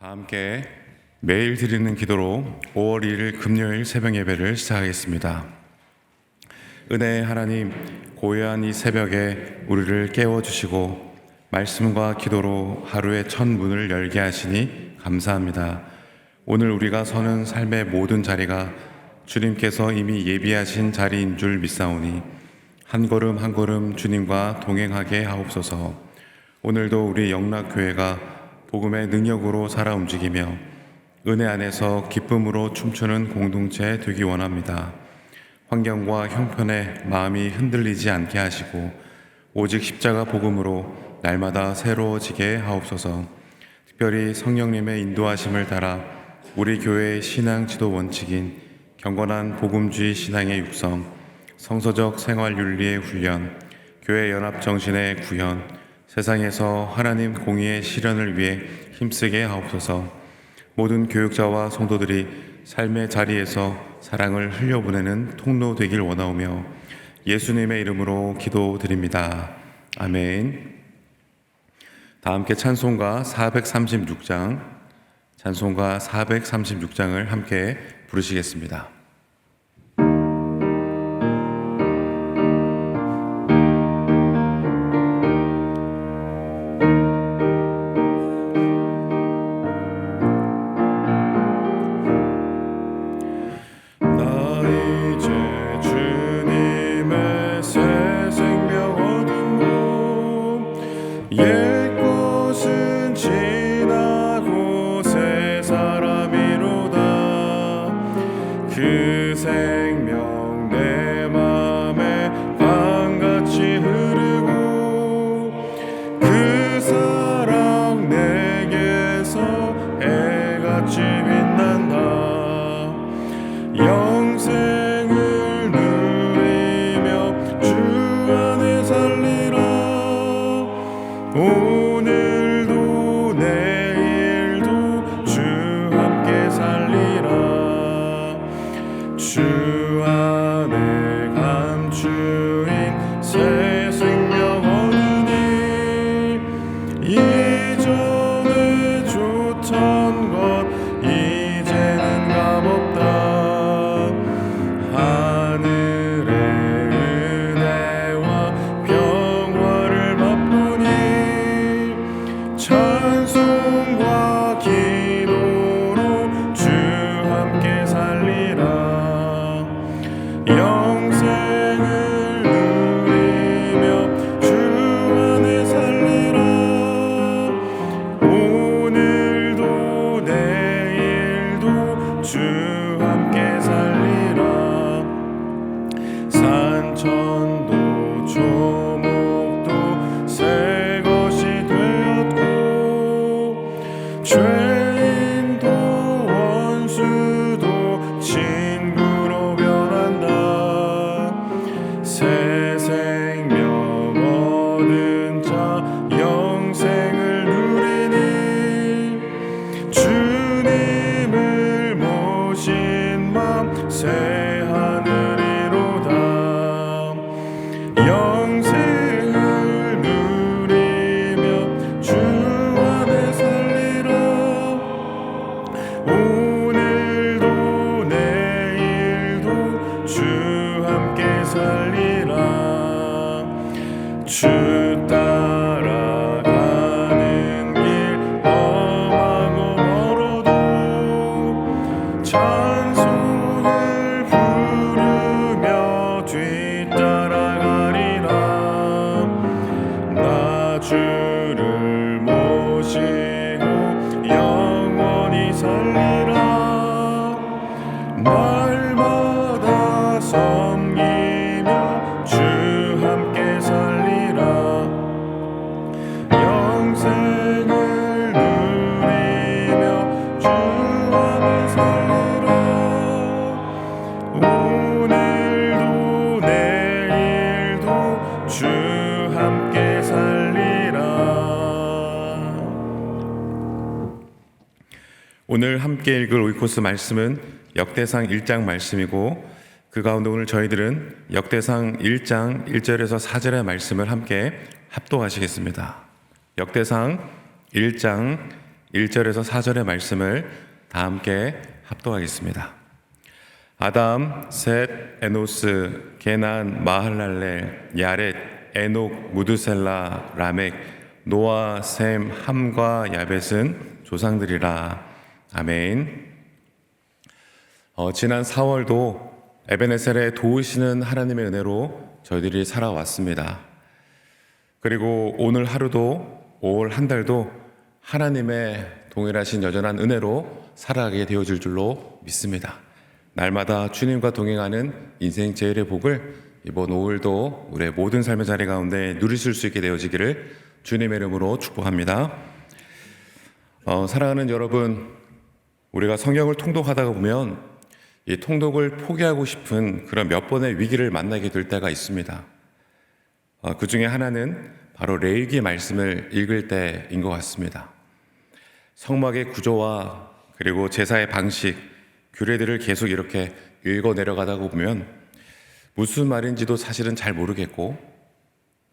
다 함께 매일 드리는 기도로 5월 1일 금요일 새벽 예배를 시작하겠습니다. 은혜의 하나님, 고요한 이 새벽에 우리를 깨워주시고 말씀과 기도로 하루의 첫 문을 열게 하시니 감사합니다. 오늘 우리가 서는 삶의 모든 자리가 주님께서 이미 예비하신 자리인 줄 믿사오니 한 걸음 한 걸음 주님과 동행하게 하옵소서. 오늘도 우리 영락교회가 복음의 능력으로 살아 움직이며 은혜 안에서 기쁨으로 춤추는 공동체 되기 원합니다. 환경과 형편에 마음이 흔들리지 않게 하시고 오직 십자가 복음으로 날마다 새로워지게 하옵소서. 특별히 성령님의 인도하심을 따라 우리 교회의 신앙 지도 원칙인 경건한 복음주의 신앙의 육성, 성서적 생활 윤리의 훈련, 교회 연합 정신의 구현, 세상에서 하나님 공의의 실현을 위해 힘쓰게 하옵소서. 모든 교육자와 성도들이 삶의 자리에서 사랑을 흘려보내는 통로 되길 원하오며 예수님의 이름으로 기도드립니다. 아멘. 다 함께 찬송가 436장을 함께 부르시겠습니다. 그 생명 내 맘에 강같이 흐르고 그 사랑 내게서 해같이 빛난다. 영생을 누리며 주 안에 살리라. 오늘도 내일도 주 함께 살리라. 주 안에 감추인 새 생명 얻으니 이전에 좋던 것 이제는 값없다. 하늘의 은혜와 평화를 맛보니 찬송과 기도로 주 함께 살리라. 영생을 누리며 주 안에 살리라. 오늘도 내일도 주 함께 살리라. 산천도 조목도 새 것이 되었고 죄인도 원수도 친구로 새 생명 얻은 자 영생을 누리니 주님을 모신 맘 새 하늘이로다. 영생을 누리며 주 안에 살리라. 오늘도 내일도 주 함께 살리라. 주 따라가는 길 험하고 멀어도 찬송을 부르며 뒤따라가리라. 나 주를 모시고 영원히 살리라. 날마다 섬기며 주 함께 살리라. 영생을 누리며 주 안에 살리라. 오늘도 내일도 주 함께 살리라. 오늘 함께 읽을 오이코스 말씀은 역대상 1장 말씀이고 그 가운데 오늘 저희들은 역대상 1장 1절에서 4절의 말씀을 함께 합독하시겠습니다. 역대상 1장 1절에서 4절의 말씀을 다 함께 합독하겠습니다. 아담, 셋, 에노스, 게난, 마할랄렐, 야렛, 에녹, 무드셀라, 라멕, 노아, 셈, 함과 야벳은 조상들이라. 아멘. 지난 4월도 에베네셀에 도우시는 하나님의 은혜로 저희들이 살아왔습니다. 그리고 오늘 하루도 5월 한 달도 하나님의 동일하신 여전한 은혜로 살아가게 되어질 줄로 믿습니다. 날마다 주님과 동행하는 인생 제일의 복을 이번 5월도 우리의 모든 삶의 자리 가운데 누리실 수 있게 되어지기를 주님의 이름으로 축복합니다. 사랑하는 여러분, 우리가 성경을 통독하다가 보면 이 통독을 포기하고 싶은 그런 몇 번의 위기를 만나게 될 때가 있습니다. 그 중에 하나는 바로 레위기 말씀을 읽을 때인 것 같습니다. 성막의 구조와 그리고 제사의 방식, 규례들을 계속 이렇게 읽어 내려가다가 보면 무슨 말인지도 사실은 잘 모르겠고,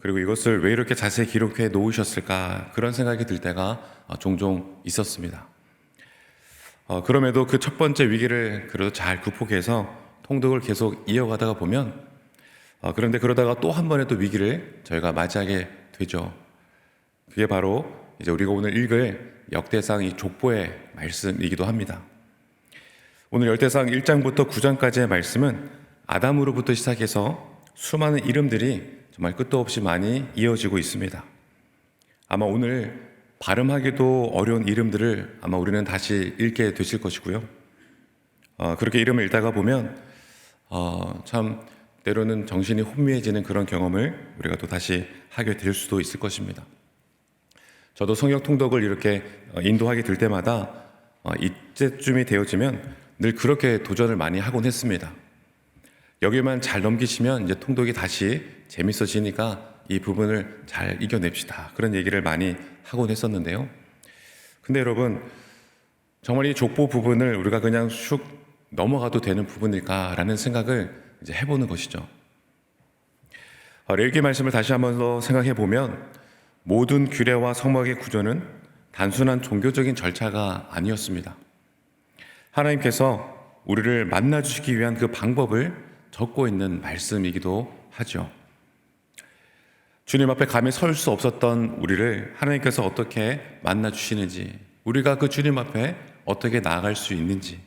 그리고 이것을 왜 이렇게 자세히 기록해 놓으셨을까, 그런 생각이 들 때가 종종 있었습니다. 그럼에도 그 첫 번째 위기를 그래도 잘 극복해서 통독을 계속 이어가다가 보면 그런데 그러다가 또 한 번의 또 위기를 저희가 맞이하게 되죠. 그게 바로 이제 우리가 오늘 읽을 역대상 이 족보의 말씀이기도 합니다. 오늘 역대상 1장부터 9장까지의 말씀은 아담으로부터 시작해서 수많은 이름들이 정말 끝도 없이 많이 이어지고 있습니다. 아마 오늘 발음하기도 어려운 이름들을 아마 우리는 다시 읽게 되실 것이고요. 그렇게 이름을 읽다가 보면 참 때로는 정신이 혼미해지는 그런 경험을 우리가 또 다시 하게 될 수도 있을 것입니다. 저도 성경 통독을 이렇게 인도하게 될 때마다 이때쯤이 되어지면 늘 그렇게 도전을 많이 하곤 했습니다. 여기만 잘 넘기시면 이제 통독이 다시 재밌어지니까 이 부분을 잘 이겨냅시다, 그런 얘기를 많이 하곤 했었는데요. 근데 여러분, 정말 이 족보 부분을 우리가 그냥 슉 넘어가도 되는 부분일까라는 생각을 이제 해보는 것이죠. 레위기 말씀을 다시 한번 더 생각해 보면 모든 규례와 성막의 구조는 단순한 종교적인 절차가 아니었습니다. 하나님께서 우리를 만나 주시기 위한 그 방법을 적고 있는 말씀이기도 하죠. 주님 앞에 감히 설 수 없었던 우리를 하나님께서 어떻게 만나 주시는지, 우리가 그 주님 앞에 어떻게 나아갈 수 있는지,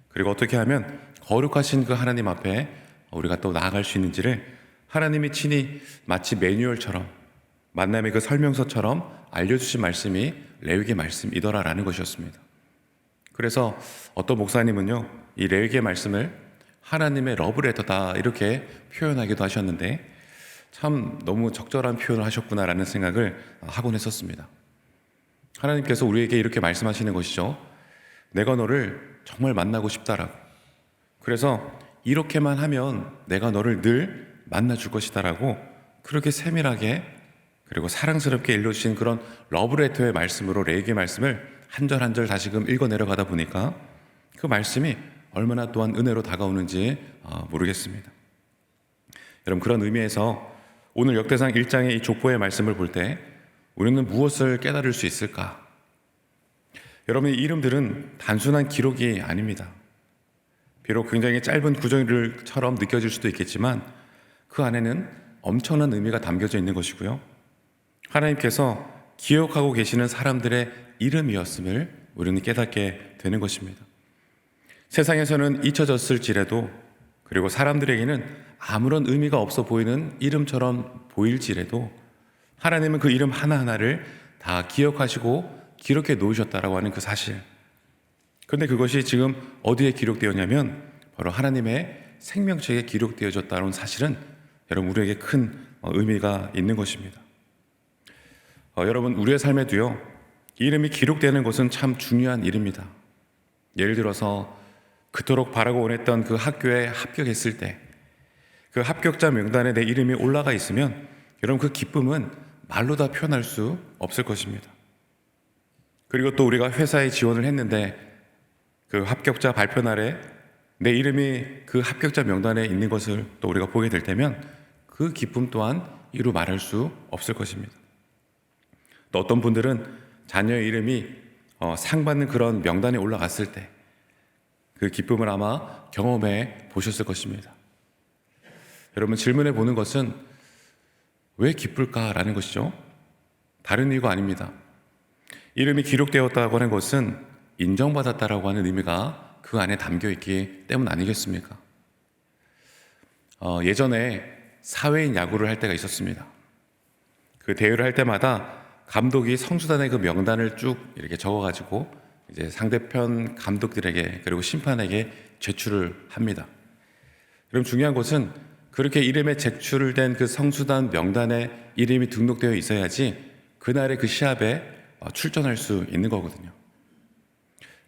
그리고 어떻게 하면 거룩하신 그 하나님 앞에 우리가 또 나아갈 수 있는지를 하나님이 친히 마치 매뉴얼처럼, 만남의 그 설명서처럼 알려주신 말씀이 레위기 말씀이더라라는 것이었습니다. 그래서 어떤 목사님은요, 이 레위기의 말씀을 하나님의 러브레터다 이렇게 표현하기도 하셨는데 참 너무 적절한 표현을 하셨구나라는 생각을 하곤 했었습니다. 하나님께서 우리에게 이렇게 말씀하시는 것이죠. 내가 너를 정말 만나고 싶다라고. 그래서 이렇게만 하면 내가 너를 늘 만나줄 것이다라고 그렇게 세밀하게 그리고 사랑스럽게 일러주신 그런 러브레터의 말씀으로 레위기 말씀을 한 절 한 절 다시금 읽어 내려가다 보니까 그 말씀이 얼마나 또한 은혜로 다가오는지 모르겠습니다. 여러분, 그런 의미에서 오늘 역대상 1장의 이 족보의 말씀을 볼 때 우리는 무엇을 깨달을 수 있을까? 여러분, 이 이름들은 단순한 기록이 아닙니다. 비록 굉장히 짧은 구절들처럼 느껴질 수도 있겠지만 그 안에는 엄청난 의미가 담겨져 있는 것이고요. 하나님께서 기억하고 계시는 사람들의 이름이었음을 우리는 깨닫게 되는 것입니다. 세상에서는 잊혀졌을지라도, 그리고 사람들에게는 아무런 의미가 없어 보이는 이름처럼 보일지라도 하나님은 그 이름 하나하나를 다 기억하시고 기록해 놓으셨다라고 하는 그 사실. 그런데 그것이 지금 어디에 기록되었냐면 바로 하나님의 생명책에 기록되어졌다는 사실은 여러분, 우리에게 큰 의미가 있는 것입니다. 여러분, 우리의 삶에도요, 이름이 기록되는 것은 참 중요한 일입니다. 예를 들어서 그토록 바라고 원했던 그 학교에 합격했을 때 그 합격자 명단에 내 이름이 올라가 있으면 여러분, 그 기쁨은 말로 다 표현할 수 없을 것입니다. 그리고 또 우리가 회사에 지원을 했는데 그 합격자 발표 날에 내 이름이 그 합격자 명단에 있는 것을 또 우리가 보게 될 때면 그 기쁨 또한 이루 말할 수 없을 것입니다. 또 어떤 분들은 자녀의 이름이 상 받는 그런 명단에 올라갔을 때 그 기쁨을 아마 경험해 보셨을 것입니다. 여러분, 질문해 보는 것은 왜 기쁠까라는 것이죠. 다른 이유가 아닙니다. 이름이 기록되었다고 하는 것은 인정받았다라고 하는 의미가 그 안에 담겨 있기 때문 아니겠습니까? 예전에 사회인 야구를 할 때가 있었습니다. 그 대회를 할 때마다 감독이 선수단의 그 명단을 쭉 이렇게 적어가지고 이제 상대편 감독들에게 그리고 심판에게 제출을 합니다. 그럼 중요한 것은 그렇게 이름에 제출된 그 선수단 명단에 이름이 등록되어 있어야지 그날의 그 시합에 출전할 수 있는 거거든요.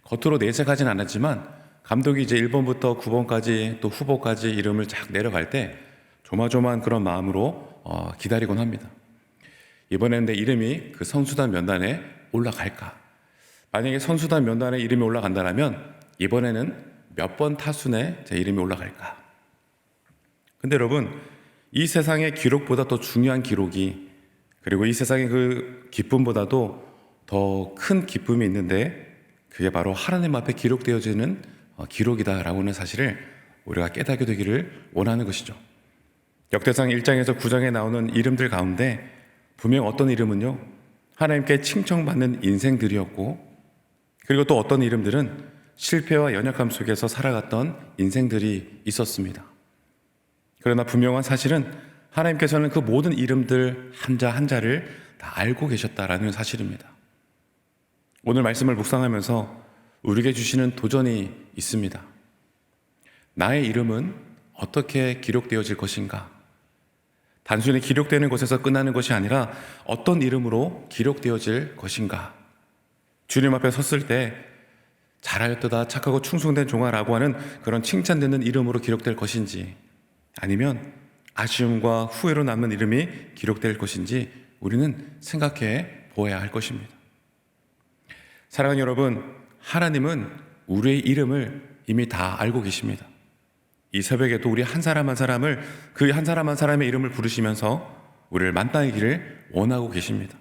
겉으로 내색하진 않았지만 감독이 이제 1번부터 9번까지 또 후보까지 이름을 쫙 내려갈 때 조마조마한 그런 마음으로 기다리곤 합니다. 이번에는 내 이름이 그 선수단 명단에 올라갈까? 만약에 선수단 명단에 이름이 올라간다면 이번에는 몇 번 타순에 제 이름이 올라갈까? 근데 여러분, 이 세상의 기록보다 더 중요한 기록이, 그리고 이 세상의 그 기쁨보다도 더 큰 기쁨이 있는데 그게 바로 하나님 앞에 기록되어지는 기록이다라고 하는 사실을 우리가 깨닫게 되기를 원하는 것이죠. 역대상 1장에서 9장에 나오는 이름들 가운데 분명 어떤 이름은요, 하나님께 칭찬받는 인생들이었고, 그리고 또 어떤 이름들은 실패와 연약함 속에서 살아갔던 인생들이 있었습니다. 그러나 분명한 사실은 하나님께서는 그 모든 이름들 한자 한자를 다 알고 계셨다라는 사실입니다. 오늘 말씀을 묵상하면서 우리에게 주시는 도전이 있습니다. 나의 이름은 어떻게 기록되어질 것인가? 단순히 기록되는 것에서 끝나는 것이 아니라 어떤 이름으로 기록되어질 것인가? 주님 앞에 섰을 때 잘하였도다 착하고 충성된 종아라고 하는 그런 칭찬되는 이름으로 기록될 것인지, 아니면 아쉬움과 후회로 남는 이름이 기록될 것인지 우리는 생각해 보아야 할 것입니다. 사랑하는 여러분, 하나님은 우리의 이름을 이미 다 알고 계십니다. 이 새벽에도 우리 한 사람 한 사람을, 그 한 사람 한 사람의 이름을 부르시면서 우리를 만나기를 원하고 계십니다.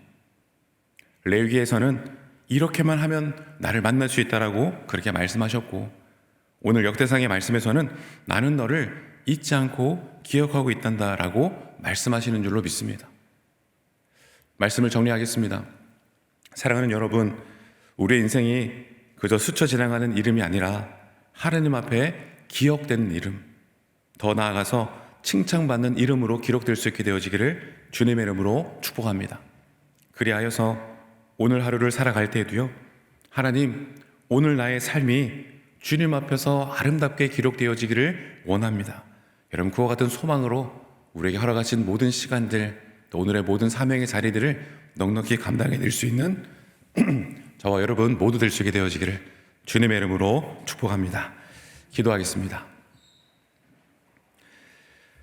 레위기에서는 이렇게만 하면 나를 만날 수 있다라고 그렇게 말씀하셨고, 오늘 역대상의 말씀에서는 나는 너를 잊지 않고 기억하고 있단다라고 말씀하시는 줄로 믿습니다. 말씀을 정리하겠습니다. 사랑하는 여러분, 우리의 인생이 그저 스쳐 지나가는 이름이 아니라 하나님 앞에 기억되는 이름, 더 나아가서 칭찬받는 이름으로 기록될 수 있게 되어지기를 주님의 이름으로 축복합니다. 그리하여서 오늘 하루를 살아갈 때에도요, 하나님, 오늘 나의 삶이 주님 앞에서 아름답게 기록되어지기를 원합니다. 여러분, 그와 같은 소망으로 우리에게 허락하신 모든 시간들, 또 오늘의 모든 사명의 자리들을 넉넉히 감당해낼 수 있는 저와 여러분 모두 될 수 있게 되어지기를 주님의 이름으로 축복합니다. 기도하겠습니다.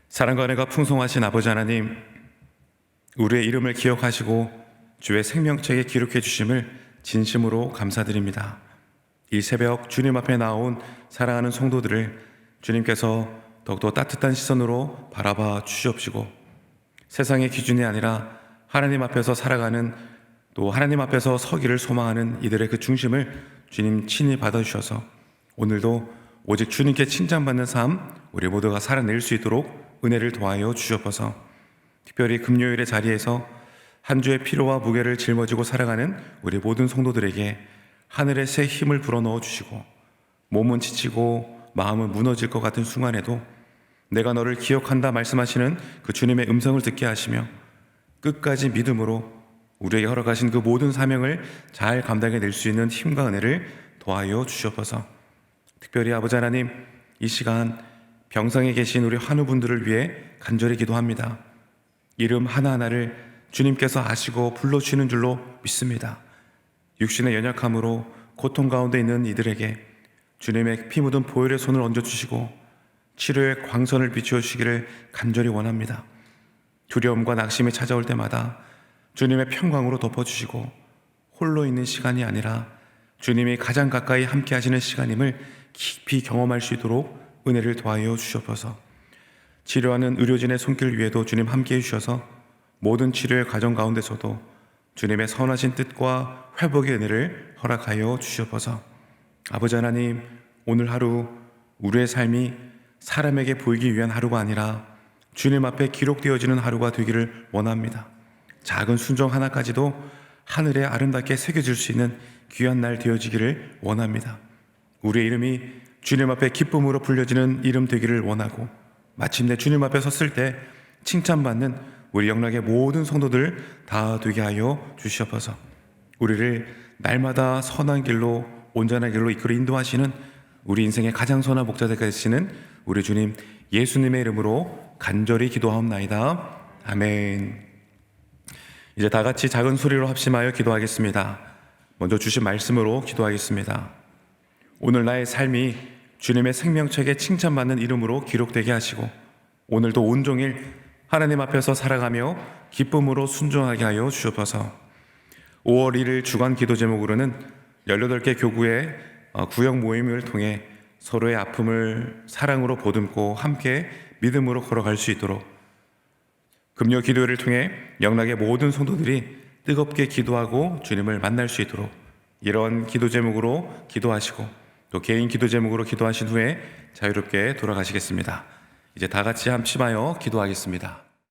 사랑과 은혜가 풍성하신 아버지 하나님, 우리의 이름을 기억하시고 주의 생명책에 기록해 주심을 진심으로 감사드립니다. 이 새벽 주님 앞에 나온 사랑하는 성도들을 주님께서 더욱더 따뜻한 시선으로 바라봐 주시옵시고, 세상의 기준이 아니라 하나님 앞에서 살아가는, 또 하나님 앞에서 서기를 소망하는 이들의 그 중심을 주님 친히 받아주셔서 오늘도 오직 주님께 칭찬받는 삶 우리 모두가 살아낼 수 있도록 은혜를 도하여 주시옵소서. 특별히 금요일의 자리에서 한 주의 피로와 무게를 짊어지고 살아가는 우리 모든 성도들에게 하늘의 새 힘을 불어넣어 주시고, 몸은 지치고 마음은 무너질 것 같은 순간에도 내가 너를 기억한다 말씀하시는 그 주님의 음성을 듣게 하시며 끝까지 믿음으로 우리에게 허락하신 그 모든 사명을 잘 감당해낼 수 있는 힘과 은혜를 도하여 주시옵소서. 특별히 아버지 하나님, 이 시간 병상에 계신 우리 환우분들을 위해 간절히 기도합니다. 이름 하나하나를 주님께서 아시고 불러주시는 줄로 믿습니다. 육신의 연약함으로 고통 가운데 있는 이들에게 주님의 피 묻은 보혈의 손을 얹어주시고 치료의 광선을 비추어주시기를 간절히 원합니다. 두려움과 낙심이 찾아올 때마다 주님의 평강으로 덮어주시고 홀로 있는 시간이 아니라 주님이 가장 가까이 함께 하시는 시간임을 깊이 경험할 수 있도록 은혜를 도하여 주시옵소서. 치료하는 의료진의 손길 위에도 주님 함께 해주셔서 모든 치료의 과정 가운데서도 주님의 선하신 뜻과 회복의 은혜를 허락하여 주시옵소서. 아버지 하나님, 오늘 하루 우리의 삶이 사람에게 보이기 위한 하루가 아니라 주님 앞에 기록되어지는 하루가 되기를 원합니다. 작은 순종 하나까지도 하늘에 아름답게 새겨질 수 있는 귀한 날 되어지기를 원합니다. 우리의 이름이 주님 앞에 기쁨으로 불려지는 이름 되기를 원하고, 마침내 주님 앞에 섰을 때 칭찬받는 우리 영락의 모든 성도들 다 되게 하여 주시옵소서. 우리를 날마다 선한 길로, 온전한 길로 이끌어 인도하시는 우리 인생의 가장 선한 목자 되시는 우리 주님 예수님의 이름으로 간절히 기도하옵나이다. 아멘. 이제 다 같이 작은 소리로 합심하여 기도하겠습니다. 먼저 주신 말씀으로 기도하겠습니다. 오늘 나의 삶이 주님의 생명책에 칭찬받는 이름으로 기록되게 하시고, 오늘도 온종일 하나님 앞에서 살아가며 기쁨으로 순종하게 하여 주옵소서. 5월 1일 주간 기도 제목으로는 18개 교구의 구역 모임을 통해 서로의 아픔을 사랑으로 보듬고 함께 믿음으로 걸어갈 수 있도록, 금요 기도회를 통해 영락의 모든 성도들이 뜨겁게 기도하고 주님을 만날 수 있도록 이런 기도 제목으로 기도하시고, 또 개인 기도 제목으로 기도하신 후에 자유롭게 돌아가시겠습니다. 이제 다 같이 합심하여 기도하겠습니다.